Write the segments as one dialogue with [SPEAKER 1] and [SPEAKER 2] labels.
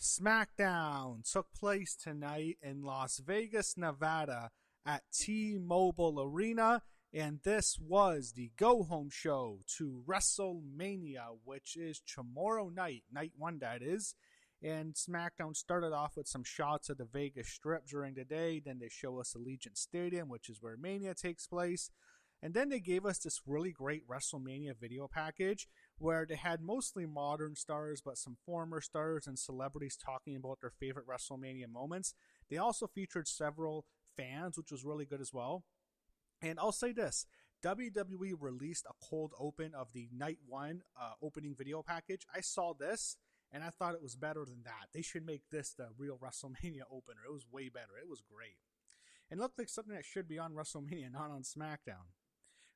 [SPEAKER 1] SmackDown took place tonight in Las Vegas, Nevada at T-Mobile Arena, and this was the go-home show to Wrestlemania, which is tomorrow night, night one that is. And SmackDown started off with some shots of the Vegas Strip during the day. Then they show us Allegiant Stadium, which is where Mania takes place. And then they gave us this really great WrestleMania video package where they had mostly modern stars, but some former stars and celebrities talking about their favorite WrestleMania moments. They also featured several fans, which was really good as well. And I'll say this, WWE released a cold open of the night one opening video package. I saw this and I thought it was better than that. They should make this the real WrestleMania opener. It was way better. It was great. And looked like something that should be on WrestleMania, not on SmackDown.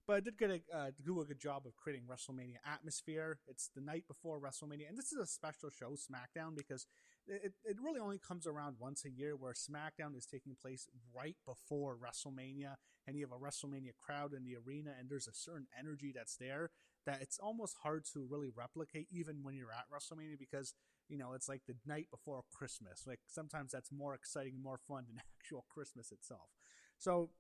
[SPEAKER 1] But it did do a good job of creating WrestleMania atmosphere. It's the night before WrestleMania. And this is a special show, SmackDown, because it really only comes around once a year where SmackDown is taking place right before WrestleMania. And you have a WrestleMania crowd in the arena. And there's a certain energy that's there that it's almost hard to really replicate even when you're at WrestleMania because, you know, it's like the night before Christmas. Like sometimes that's more exciting and more fun than actual Christmas itself. So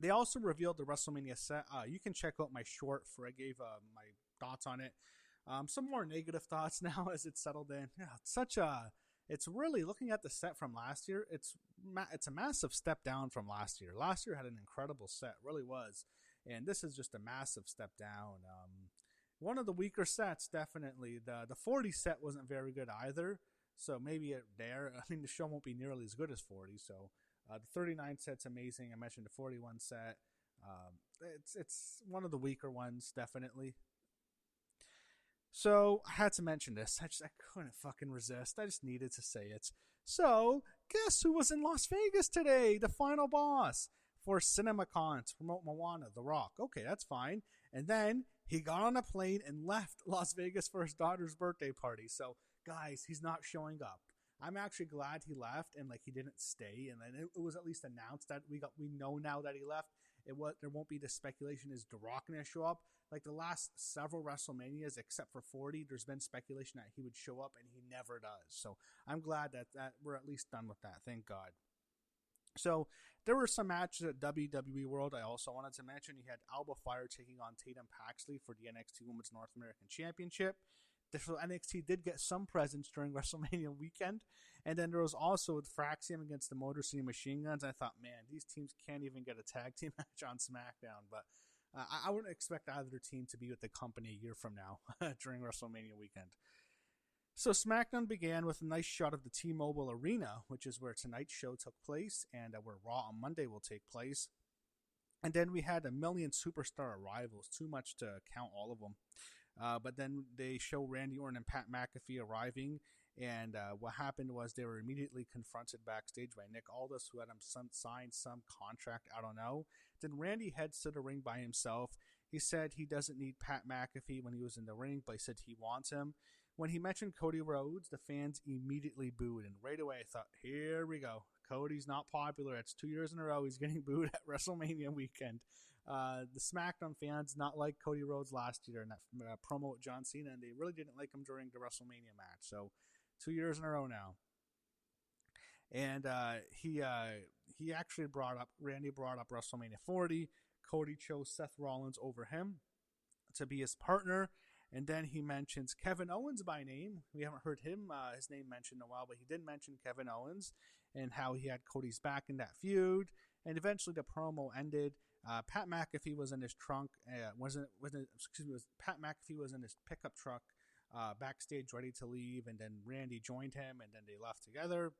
[SPEAKER 1] they also revealed the WrestleMania set. You can check out my short for I gave my thoughts on it. Some more negative thoughts now as it's settled in. Yeah, it's really looking at the set from last year. It's a massive step down from last year. Last year had an incredible set, really was, and this is just a massive step down. One of the weaker sets, definitely. The 40 set wasn't very good either. So maybe I mean, the show won't be nearly as good as 40. So. The 39 set's amazing. I mentioned the 41 set. It's one of the weaker ones, definitely. So I had to mention this. I couldn't fucking resist. I just needed to say it. So guess who was in Las Vegas today? The final boss for CinemaCon to promote Moana, The Rock. Okay, that's fine. And then he got on a plane and left Las Vegas for his daughter's birthday party. So guys, he's not showing up. I'm actually glad he left and like he didn't stay, and then it was at least announced that we know now that he left. There won't be the speculation is The Rock gonna show up. Like the last several WrestleManias, except for 40, there's been speculation that he would show up, and he never does. So I'm glad that we're at least done with that. Thank God. So there were some matches at WWE World I also wanted to mention. You had Alba Fire taking on Tatum Paxley for the NXT Women's North American Championship. So NXT did get some presence during WrestleMania weekend. And then there was also Fraxium against the Motor City Machine Guns. I thought, man, these teams can't even get a tag team match on SmackDown. But I wouldn't expect either team to be with the company a year from now during WrestleMania weekend. So SmackDown began with a nice shot of the T-Mobile Arena, which is where tonight's show took place and where Raw on Monday will take place. And then we had a million superstar arrivals, too much to count all of them. But then they show Randy Orton and Pat McAfee arriving, and what happened was they were immediately confronted backstage by Nick Aldis, who had him signed some contract, I don't know. Then Randy heads to the ring by himself. He said he doesn't need Pat McAfee when he was in the ring, but he said he wants him. When he mentioned Cody Rhodes, the fans immediately booed, and right away I thought, here we go. Cody's not popular. It's 2 years in a row he's getting booed at WrestleMania weekend. The SmackDown fans not like Cody Rhodes last year in that promo with John Cena, and they really didn't like him during the WrestleMania match. So 2 years in a row now. And he actually Randy brought up WrestleMania 40. Cody chose Seth Rollins over him to be his partner. And then he mentions Kevin Owens by name. We haven't heard his name mentioned in a while, but he did mention Kevin Owens and how he had Cody's back in that feud. And eventually the promo ended. Pat McAfee was in his trunk. Pat McAfee was in his pickup truck backstage ready to leave. And then Randy joined him, and then they left together.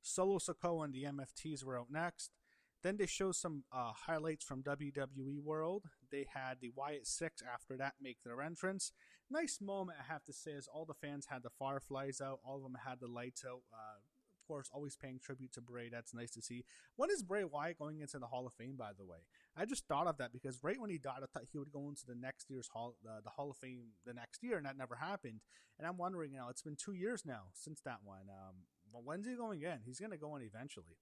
[SPEAKER 1] Solo Sikoa and the MFTs were out next. Then they show some highlights from WWE World. They had the Wyatt Six after that make their entrance. Nice moment, I have to say, as all the fans had the fireflies out. All of them had the lights out. Of course, always paying tribute to Bray. That's nice to see. When is Bray Wyatt going into the Hall of Fame, by the way? I just thought of that because right when he died, I thought he would go into the next year's the Hall of Fame the next year, and that never happened. And I'm wondering, it's been 2 years now since that one. Well, when's he going in? He's going to go in eventually.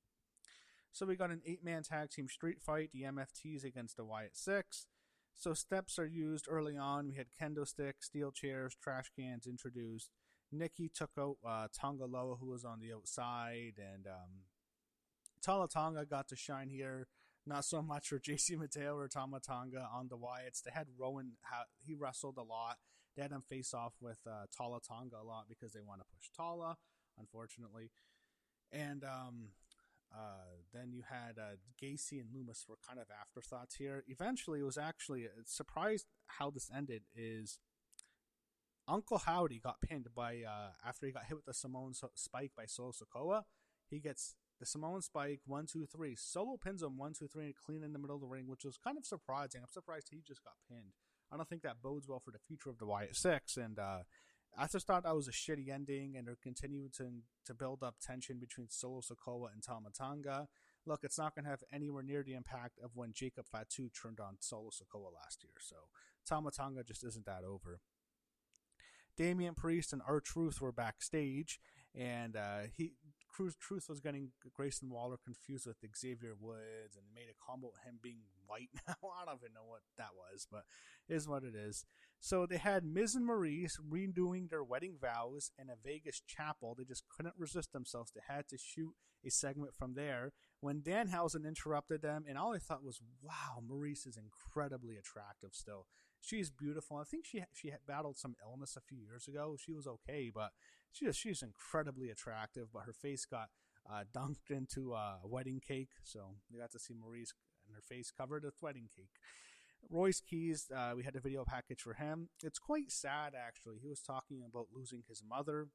[SPEAKER 1] So we got an 8-man tag team street fight, the MFTs against the Wyatt Six. So steps are used early on. We had kendo sticks, steel chairs, trash cans introduced. Nikki took out Tonga Loa, who was on the outside, and Tala Tonga got to shine here. Not so much for JC Mateo or Tama Tonga on the Wyatts. They had Rowan, he wrestled a lot. They had him face off with Tala Tonga a lot because they want to push Tala, unfortunately. And then you had Gacy and Loomis were kind of afterthoughts here. Eventually, it was actually surprised how this ended is Uncle Howdy got pinned by after he got hit with the Samoan spike by Solo Sikoa. He gets the Samoan spike 1, 2, 3. Solo pins him 1, 2, 3 and clean in the middle of the ring, which was kind of surprising. I'm surprised he just got pinned. I don't think that bodes well for the future of the Wyatt Six. And I just thought that was a shitty ending, and they're continuing to build up tension between Solo Sikoa and Tama Tonga. Look, it's not going to have anywhere near the impact of when Jacob Fatu turned on Solo Sikoa last year. So Tama Tonga just isn't that over. Damian Priest and R-Truth were backstage, and Truth was getting Grayson Waller confused with Xavier Woods and made a combo with him being white now. I don't even know what that was, but it is what it is. So they had Miz and Maurice redoing their wedding vows in a Vegas chapel. They just couldn't resist themselves. They had to shoot a segment from there when Danhausen interrupted them, and all I thought was, wow, Maurice is incredibly attractive still. She's beautiful. I think she had battled some illness a few years ago. She was okay, but she's incredibly attractive. But her face got dunked into a wedding cake, so you got to see Maurice and her face covered with wedding cake. Royce Keys, we had a video package for him. It's quite sad, actually. He was talking about losing his mother.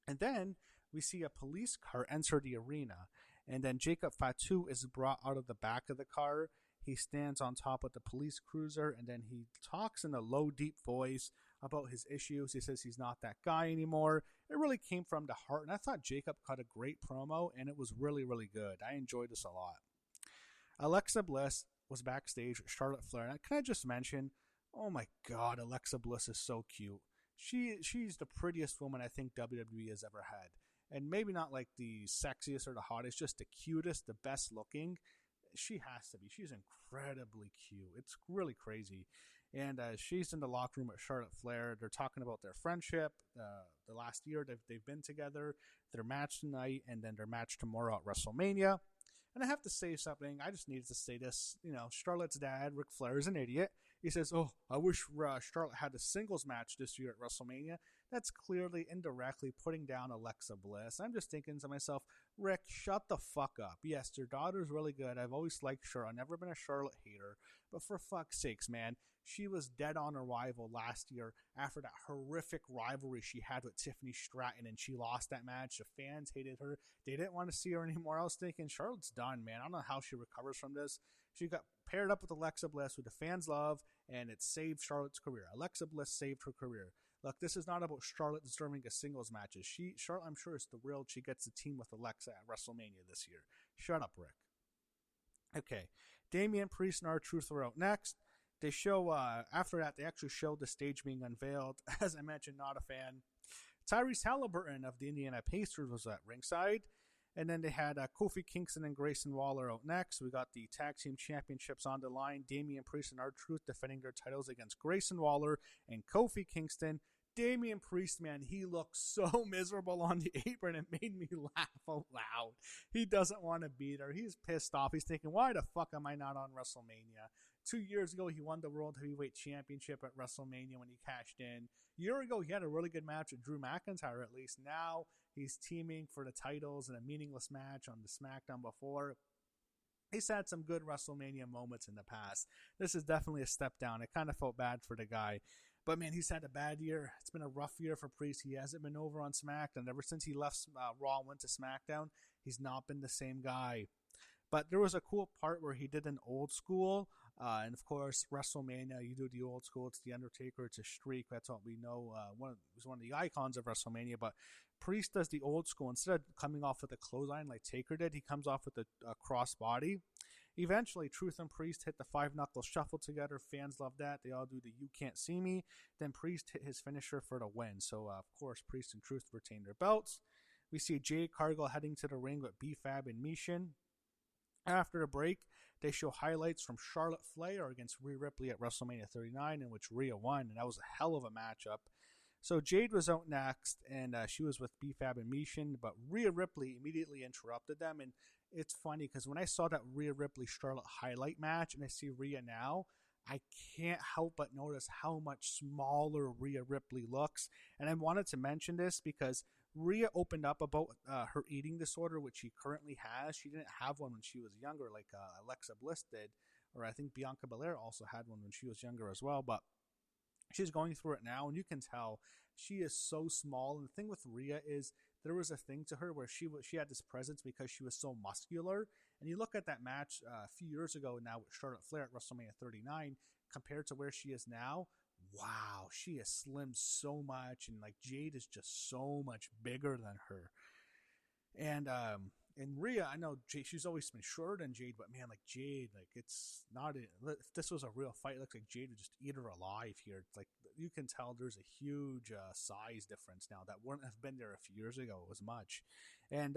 [SPEAKER 1] And then we see a police car enter the arena. And then Jacob Fatu is brought out of the back of the car. He stands on top of the police cruiser, and then he talks in a low, deep voice about his issues. He says he's not that guy anymore. It really came from the heart, and I thought Jacob cut a great promo, and it was really, really good. I enjoyed this a lot. Alexa Bliss was backstage with Charlotte Flair. And can I just mention, oh my God, Alexa Bliss is so cute. She's the prettiest woman I think WWE has ever had. And maybe not like the sexiest or the hottest, just the cutest, the best looking. She has to be. She's incredibly cute. It's really crazy. And she's in the locker room with Charlotte Flair. They're talking about their friendship. The last year they've been together. Their match tonight and then their match tomorrow at WrestleMania. And I have to say something. I just needed to say this. You know, Charlotte's dad, Ric Flair, is an idiot. He says, oh, I wish Charlotte had a singles match this year at WrestleMania. That's clearly indirectly putting down Alexa Bliss. I'm just thinking to myself, Rick, shut the fuck up. Yes, your daughter's really good. I've always liked Charlotte. I've never been a Charlotte hater. But for fuck's sakes, man, she was dead on arrival last year after that horrific rivalry she had with Tiffany Stratton, and she lost that match. The fans hated her. They didn't want to see her anymore. I was thinking, Charlotte's done, man. I don't know how she recovers from this. She got paired up with Alexa Bliss, who the fans love, and it saved Charlotte's career. Alexa Bliss saved her career. Look, this is not about Charlotte deserving a singles matches. Charlotte, I'm sure, is thrilled she gets the team with Alexa at WrestleMania this year. Shut up, Rick. Okay, Damian Priest and R-Truth are out next. They show, after that, they actually showed the stage being unveiled. As I mentioned, not a fan. Tyrese Halliburton of the Indiana Pacers was at ringside. And then they had Kofi Kingston and Grayson Waller out next. We got the Tag Team Championships on the line. Damian Priest and R-Truth defending their titles against Grayson Waller and Kofi Kingston. Damian Priest, man, he looks so miserable on the apron. It made me laugh out loud. He doesn't want to be there. He's pissed off. He's thinking, why the fuck am I not on WrestleMania? 2 years ago, he won the World Heavyweight Championship at WrestleMania when he cashed in. A year ago, he had a really good match with Drew McIntyre, at least. Now, he's teaming for the titles in a meaningless match on the SmackDown before. He's had some good WrestleMania moments in the past. This is definitely a step down. I kind of felt bad for the guy. But, man, he's had a bad year. It's been a rough year for Priest. He hasn't been over on SmackDown. Ever since he left Raw and went to SmackDown, he's not been the same guy. But there was a cool part where he did an old school. And, of course, WrestleMania, you do the old school. It's The Undertaker. It's a streak. That's what we know. He's one of the icons of WrestleMania. But Priest does the old school. Instead of coming off with a clothesline like Taker did, he comes off with a cross body. Eventually, Truth and Priest hit the 5-knuckle shuffle together. Fans love that. They all do the You Can't See Me. Then Priest hit his finisher for the win. So, of course, Priest and Truth retain their belts. We see Jade Cargill heading to the ring with B-Fab and Mishin. After the break, they show highlights from Charlotte Flair against Rhea Ripley at WrestleMania 39, in which Rhea won, and that was a hell of a matchup. So Jade was out next, and she was with BFAB and Mishin, but Rhea Ripley immediately interrupted them. And it's funny because when I saw that Rhea Ripley Charlotte highlight match, and I see Rhea now, I can't help but notice how much smaller Rhea Ripley looks. And I wanted to mention this because Rhea opened up about her eating disorder, which she currently has. She didn't have one when she was younger, like Alexa Bliss did, or I think Bianca Belair also had one when she was younger as well. But she's going through it now, and you can tell she is so small. And the thing with Rhea is there was a thing to her where she had this presence because she was so muscular. And you look at that match a few years ago now with Charlotte Flair at WrestleMania 39 compared to where she is now. Wow, she has slimmed so much, and like Jade is just so much bigger than her. And Rhea, I know she's always been shorter than Jade, but man, like Jade, like it's not. If this was a real fight, it looks like Jade would just eat her alive here. It's like you can tell there's a huge size difference now that wouldn't have been there a few years ago as much. And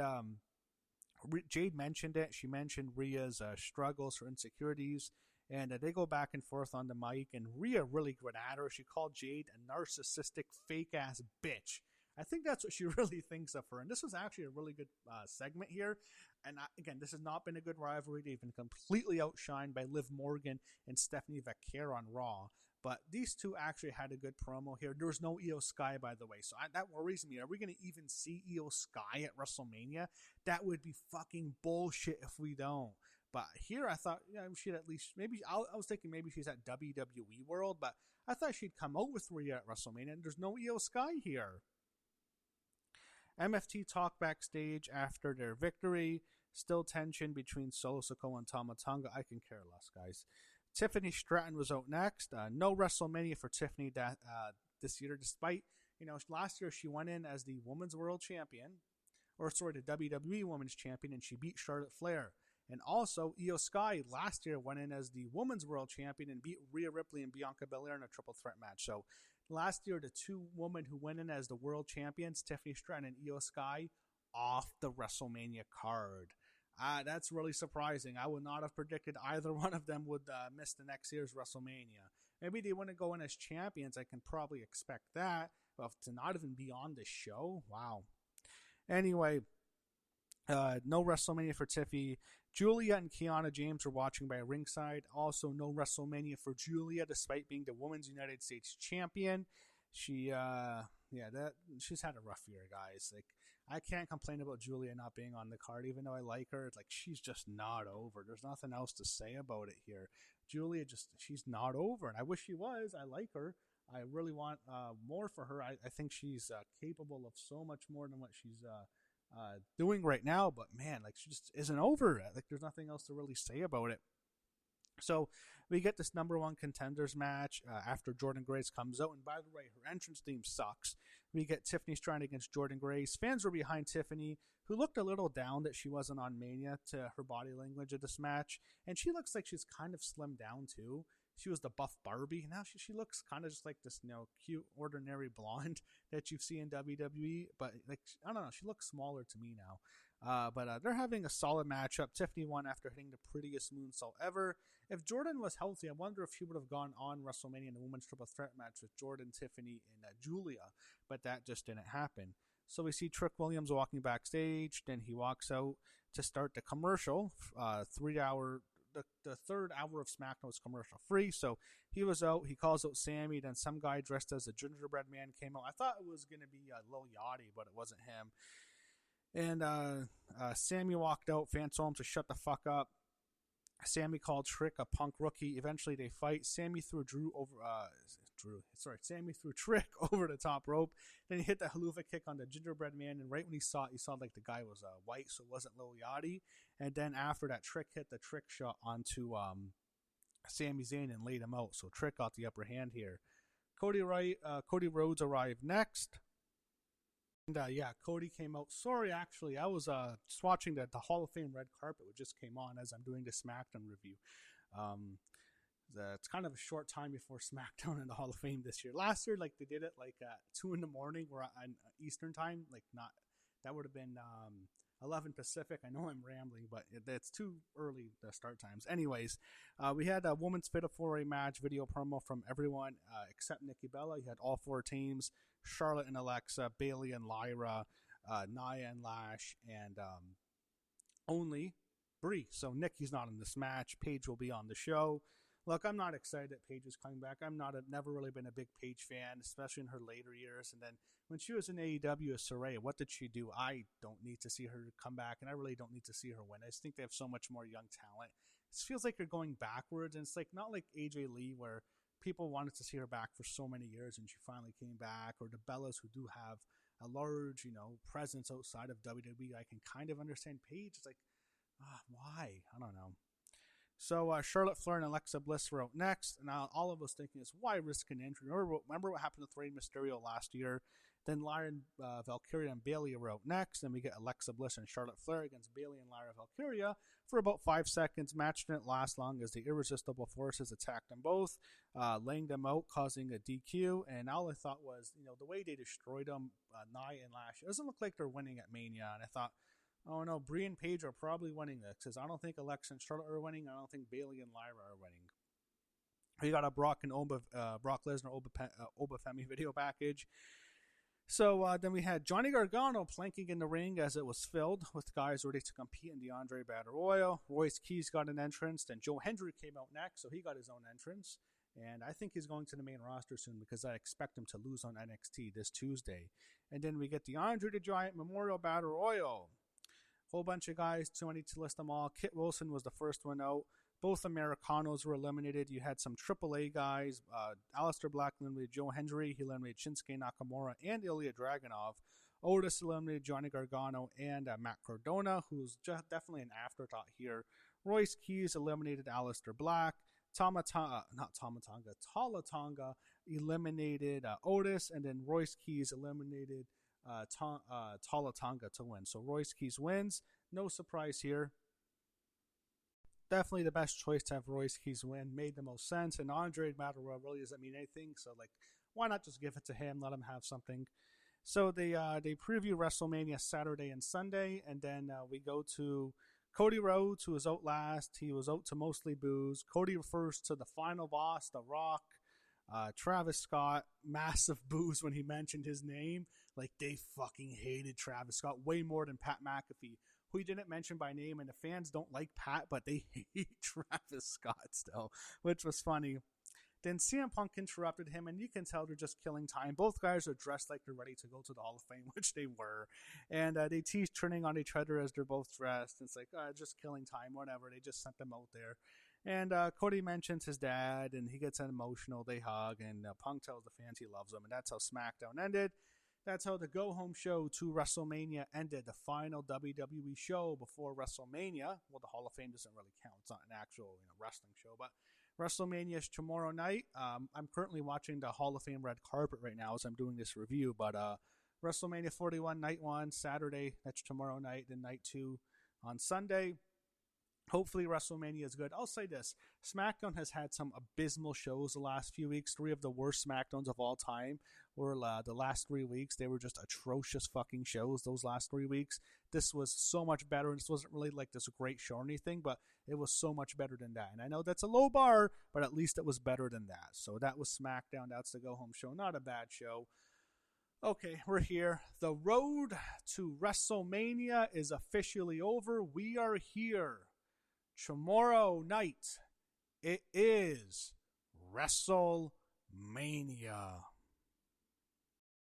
[SPEAKER 1] Jade mentioned it. She mentioned Rhea's struggles, her insecurities, and they go back and forth on the mic. And Rhea really got at her. She called Jade a narcissistic, fake ass bitch. I think that's what she really thinks of her. And this was actually a really good segment here. And again, this has not been a good rivalry. They've been completely outshined by Liv Morgan and Stephanie Vaquer on Raw. But these two actually had a good promo here. There was no Io Sky, by the way. So that worries me. Are we going to even see Io Sky at WrestleMania? That would be fucking bullshit if we don't. But here I thought, she'd at least, maybe, I was thinking maybe she's at WWE World. But I thought she'd come out with Rhea at WrestleMania. And there's no Io Sky here. MFT talk backstage after their victory. Still tension between Solo Sikoa and Tama Tonga. I can care less, guys. Tiffany Stratton was out next. No WrestleMania for Tiffany this year, despite, last year she went in as the Women's World Champion, the WWE Women's Champion, and she beat Charlotte Flair. And also, Io Sky last year went in as the Women's World Champion and beat Rhea Ripley and Bianca Belair in a triple threat match. So last year, the two women who went in as the world champions, Tiffany Stratton and Io Sky, off the WrestleMania card. That's really surprising. I would not have predicted either one of them would miss the next year's WrestleMania. Maybe they want to go in as champions. I can probably expect that. But to not even be on this show, wow. Anyway, no WrestleMania for Tiffy. Julia and Kiana James were watching by ringside. Also, no WrestleMania for Julia, despite being the Women's United States Champion. She's had a rough year, guys. Like, I can't complain about Julia not being on the card, even though I like her. It's like she's just not over. There's nothing else to say about it here. Julia she's not over, and I wish she was. I like her. I really want more for her. I think she's capable of so much more than what she's doing right now, but man, like she just isn't over. Like there's nothing else to really say about it. So we get this number one contenders match after Jordynne Grace comes out, and by the way, her entrance theme sucks. We get Tiffany Stratton against Jordynne Grace. Fans were behind Tiffany, who looked a little down that she wasn't on Mania to her body language of this match, and she looks like she's kind of slimmed down too. She was the buff Barbie. Now she looks kind of just like this, cute, ordinary blonde that you see in WWE. But like, I don't know, she looks smaller to me now. But they're having a solid matchup. Tiffany won after hitting the prettiest moonsault ever. If Jordynne was healthy, I wonder if she would have gone on WrestleMania in the women's triple threat match with Jordynne, Tiffany, and Julia. But that just didn't happen. So we see Trick Williams walking backstage. Then he walks out to start the commercial. The third hour of SmackDown was commercial free, so he was out. He calls out Sammy. Then some guy dressed as a gingerbread man came out. I thought it was going to be Lil Yachty, but it wasn't him. And Sammy walked out. Fans told him to shut the fuck up. Sammy called Trick a punk rookie. Eventually they fight. Sammy threw Trick over the top rope. Then he hit the haluva kick on the gingerbread man, and right when he saw like the guy was white, so it wasn't Lil Yachty. And then after that, Trick hit the trick shot onto Sami Zayn and laid him out. So Trick got the upper hand here. Cody Rhodes arrived next. And Cody came out. Sorry, actually, I was just watching the Hall of Fame red carpet, which just came on as I'm doing the SmackDown review. It's kind of a short time before SmackDown in the Hall of Fame this year. Last year, like they did it like at 2 a.m. or on Eastern time. Like that would have been 11 Pacific. I know I'm rambling, but it's too early the start times. Anyways, we had a women's Fatal 4-Way match video promo from everyone except Nikki Bella. You had all four teams. Charlotte and Alexa, Bailey and Lyra, Nia and Lash, and only Brie. So Nikki's not in this match. Paige will be on the show. Look, I'm not excited that Paige is coming back. Never really been a big Paige fan, especially in her later years. And then when she was in AEW as Saraya, what did she do? I don't need to see her come back, and I really don't need to see her win. I just think they have so much more young talent. It feels like they're going backwards, and it's like not like AJ Lee where people wanted to see her back for so many years and she finally came back, or the Bellas who do have a large, presence outside of WWE. I can kind of understand Paige. It's like, why? I don't know. So Charlotte Flair and Alexa Bliss were out next, and now all of us thinking is why risk an injury? Remember what happened with Rey Mysterio last year? Then Lyra, Valkyria, and Bayley were out next, and we get Alexa Bliss and Charlotte Flair against Bayley and Lyra Valkyria for about 5 seconds. Match didn't last long as the Irresistible Forces attacked them both, laying them out, causing a DQ. And all I thought was, the way they destroyed them, Nia and Lash, it doesn't look like they're winning at Mania. And I thought, oh no, Brie and Paige are probably winning this, because I don't think Alexa and Charlotte are winning. I don't think Bayley and Lyra are winning. We got a Brock Lesnar Oba Femi video package. So then we had Johnny Gargano planking in the ring as it was filled with guys ready to compete in the Andre Battle Royal. Royce Keys got an entrance. Then Joe Hendry came out next, so he got his own entrance. And I think he's going to the main roster soon because I expect him to lose on NXT this Tuesday. And then we get the Andre the Giant Memorial Battle Royal. Whole bunch of guys, too many to list them all. Kit Wilson was the first one out. Both Americanos were eliminated. You had some AAA guys. Aleister Black eliminated Joe Hendry. He eliminated Shinsuke Nakamura and Ilya Dragunov. Otis eliminated Johnny Gargano and Matt Cardona, who's definitely an afterthought here. Royce Keys eliminated Aleister Black. Tama Tonga eliminated Otis, and then Royce Keys eliminated Tama Tonga to win. So Royce Keys wins. No surprise here. Definitely the best choice to have Royce Keys win. Made the most sense. And Andre Battle Royal really doesn't mean anything. So, why not just give it to him? Let him have something. So, they preview WrestleMania Saturday and Sunday. And then we go to Cody Rhodes, who was out last. He was out to mostly boos. Cody refers to the final boss, The Rock. Travis Scott, massive boos when he mentioned his name. They fucking hated Travis Scott way more than Pat McAfee, who he didn't mention by name, and the fans don't like Pat, but they hate Travis Scott still, which was funny. Then CM Punk interrupted him, and you can tell they're just killing time. Both guys are dressed like they're ready to go to the Hall of Fame, which they were. And they tease turning on each other as they're both dressed. It's like, just killing time, whatever. They just sent them out there. And Cody mentions his dad, and he gets emotional. They hug, and Punk tells the fans he loves them, and that's how SmackDown ended. That's how the go-home show to WrestleMania ended, the final WWE show before WrestleMania. Well, the Hall of Fame doesn't really count. It's not an actual wrestling show, but WrestleMania is tomorrow night. I'm currently watching the Hall of Fame red carpet right now as I'm doing this review, but WrestleMania 41, night 1, Saturday. That's tomorrow night, then night 2 on Sunday. Hopefully WrestleMania is good. I'll say this. SmackDown has had some abysmal shows the last few weeks. 3 of the worst SmackDowns of all time were the last 3 weeks. They were just atrocious fucking shows those last 3 weeks. This was so much better. This wasn't really this great show or anything, but it was so much better than that. And I know that's a low bar, but at least it was better than that. So that was SmackDown. That's the go-home show. Not a bad show. Okay, we're here. The road to WrestleMania is officially over. We are here. Tomorrow night, it is WrestleMania.